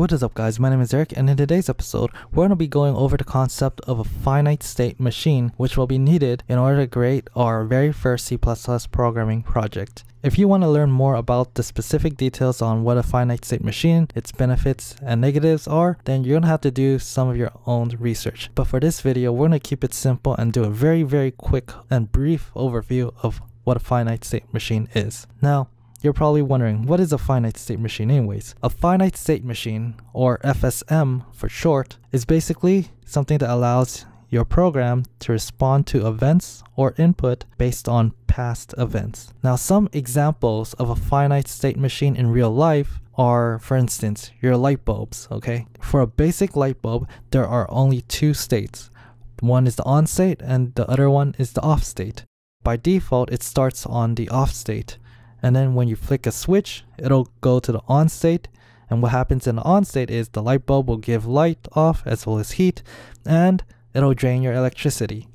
what is up guys, my name is Eric, and in today's episode we're going to be going over the concept of a finite state machine, which will be needed in order to create our very first C++ programming project. If you want to learn more about the specific details on what a finite state machine, its benefits and negatives are, then you're going to have to do some of your own research. But for this video, we're going to keep it simple and do a very quick and brief overview of what a finite state machine is. Now, you're probably wondering, what is a finite state machine anyways? A finite state machine, or FSM for short, is basically something that allows your program to respond to events or input based on past events. Now, some examples of a finite state machine in real life are, for instance, your light bulbs, okay? For a basic light bulb, there are only two states. One is the on state and the other one is the off state. By default, it starts on the off state. And then when you flick a switch, it'll go to the on state. And what happens in the on state is the light bulb will give light off as well as heat, and it'll drain your electricity.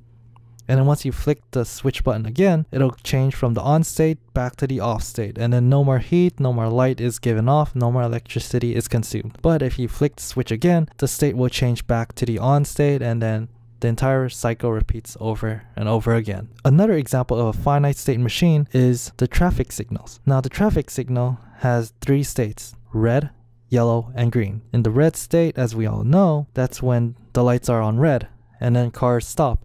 And then once you flick the switch button again, it'll change from the on state back to the off state. And then no more heat, no more light is given off, no more electricity is consumed. But if you flick the switch again, the state will change back to the on state, and then the entire cycle repeats over and over again. Another example of a finite state machine is the traffic signals. Now, the traffic signal has three states: red, yellow, and green. In the red state, as we all know, that's when the lights are on red and then cars stop.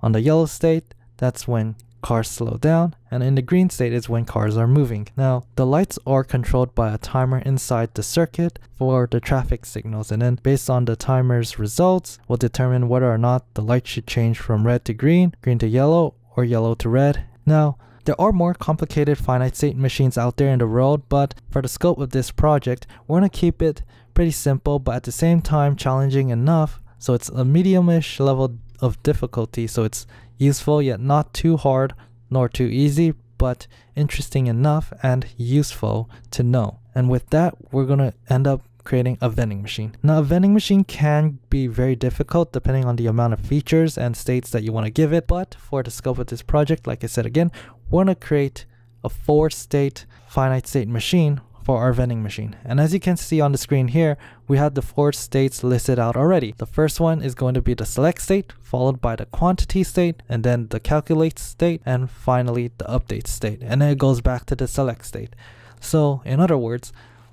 On the yellow state, that's when cars slow down, and in the green state is when cars are moving. Now, the lights are controlled by a timer inside the circuit for the traffic signals, and then based on the timer's results, we'll determine whether or not the light should change from red to green, green to yellow, or yellow to red. Now, there are more complicated finite state machines out there in the world, but for the scope of this project, we're going to keep it pretty simple, but at the same time challenging enough, so it's a medium-ish level of difficulty, so it's useful yet not too hard nor too easy, but interesting enough and useful to know. And with that, we're going to end up creating a vending machine. Now, a vending machine can be very difficult depending on the amount of features and states that you want to give it, but for the scope of this project, like I said again, we're going to create a 4-state finite state machine for our vending machine. And as you can see on the screen here, we have the 4 states listed out already. The first one is going to be the select state, followed by the quantity state, and then the calculate state, and finally the update state. And then it goes back to the select state. So in other words,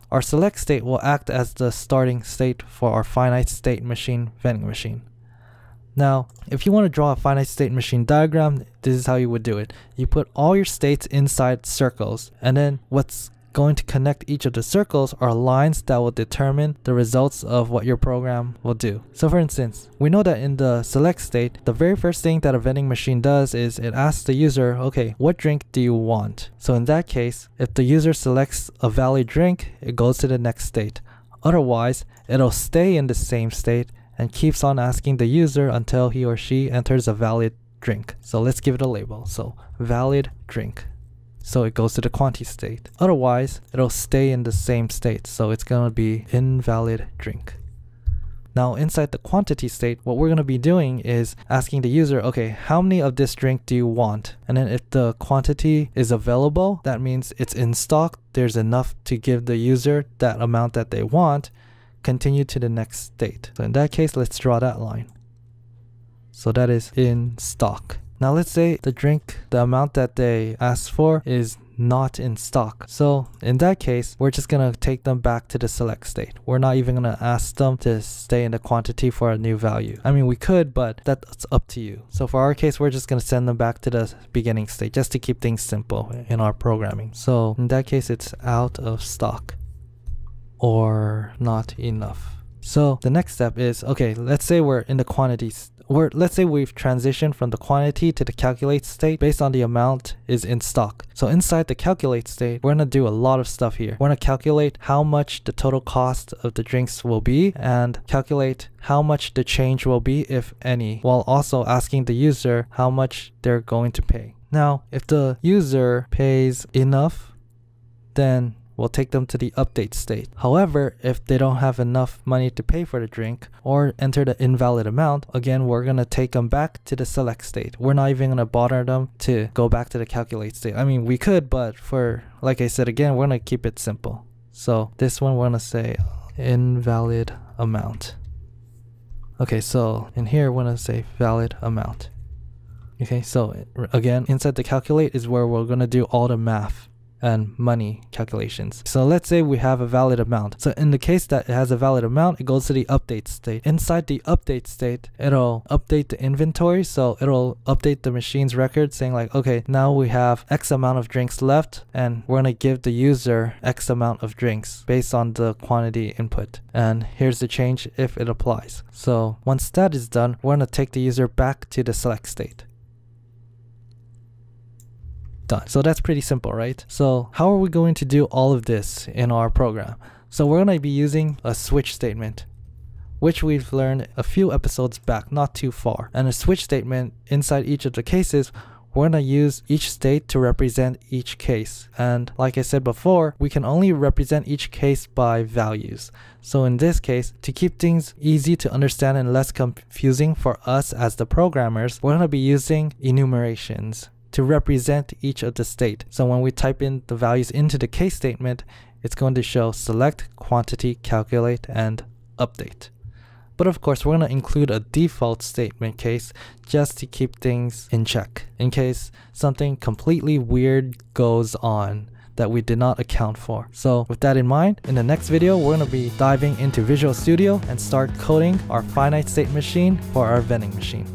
our select state will act as the starting state for our finite state machine vending machine. Now, if you want to draw a finite state machine diagram, this is how you would do it. You put all your states inside circles, and then what's going to connect each of the circles are lines that will determine the results of what your program will do. So for instance, we know that in the select state, the very first thing that a vending machine does is it asks the user, okay, what drink do you want? So in that case, if the user selects a valid drink, it goes to the next state. Otherwise, it'll stay in the same state and keeps on asking the user until he or she enters a valid drink. So let's give it a label. So valid drink. So it goes to the quantity state. Otherwise, it'll stay in the same state. So it's going to be invalid drink. Now, inside the quantity state, what we're going to be doing is asking the user, okay, how many of this drink do you want? And then if the quantity is available, that means it's in stock. There's enough to give the user that amount that they want. Continue to the next state. So in that case, let's draw that line. So that is in stock. Now let's say the drink, the amount that they asked for is not in stock. So in that case, we're just going to take them back to the select state. We're not even going to ask them to stay in the quantity for a new value. I mean, we could, but that's up to you. So for our case, we're just going to send them back to the beginning state just to keep things simple in our programming. So in that case, it's out of stock or not enough. So the next step is, okay, let's say we're in the quantities, or let's say we've transitioned from the quantity to the calculate state based on the amount is in stock. So inside the calculate state, we're going to do a lot of stuff here. We're going to calculate how much the total cost of the drinks will be and calculate how much the change will be, if any, while also asking the user how much they're going to pay. Now, if the user pays enough, then we'll take them to the update state. However, if they don't have enough money to pay for the drink or enter the invalid amount, again, we're going to take them back to the select state. We're not even going to bother them to go back to the calculate state. I mean, we could, but for, like I said again, we're going to keep it simple. So this one, we're going to say invalid amount. Okay, so in here we're gonna say valid amount. Okay, so again, inside the calculate is where we're gonna do all the math and money calculations. So let's say we have a valid amount. So in the case that it has a valid amount, it goes to the update state. Inside the update state, it'll update the inventory. So it'll update the machine's record saying like, okay, now we have X amount of drinks left and we're gonna give the user X amount of drinks based on the quantity input. And here's the change if it applies. So once that is done, we're gonna take the user back to the select state. Done. So that's pretty simple, right? So how are we going to do all of this in our program? So we're going to be using a switch statement, which we've learned a few episodes back, not too far. And a switch statement inside each of the cases, we're going to use each state to represent each case. And like I said before, we can only represent each case by values. So in this case, to keep things easy to understand and less confusing for us as the programmers, we're going to be using enumerations to represent each of the state. So when we type in the values into the case statement, it's going to show select, quantity, calculate, and update. But of course, we're going to include a default statement case just to keep things in check in case something completely weird goes on that we did not account for. So with that in mind, in the next video, we're going to be diving into Visual Studio and start coding our finite state machine for our vending machine.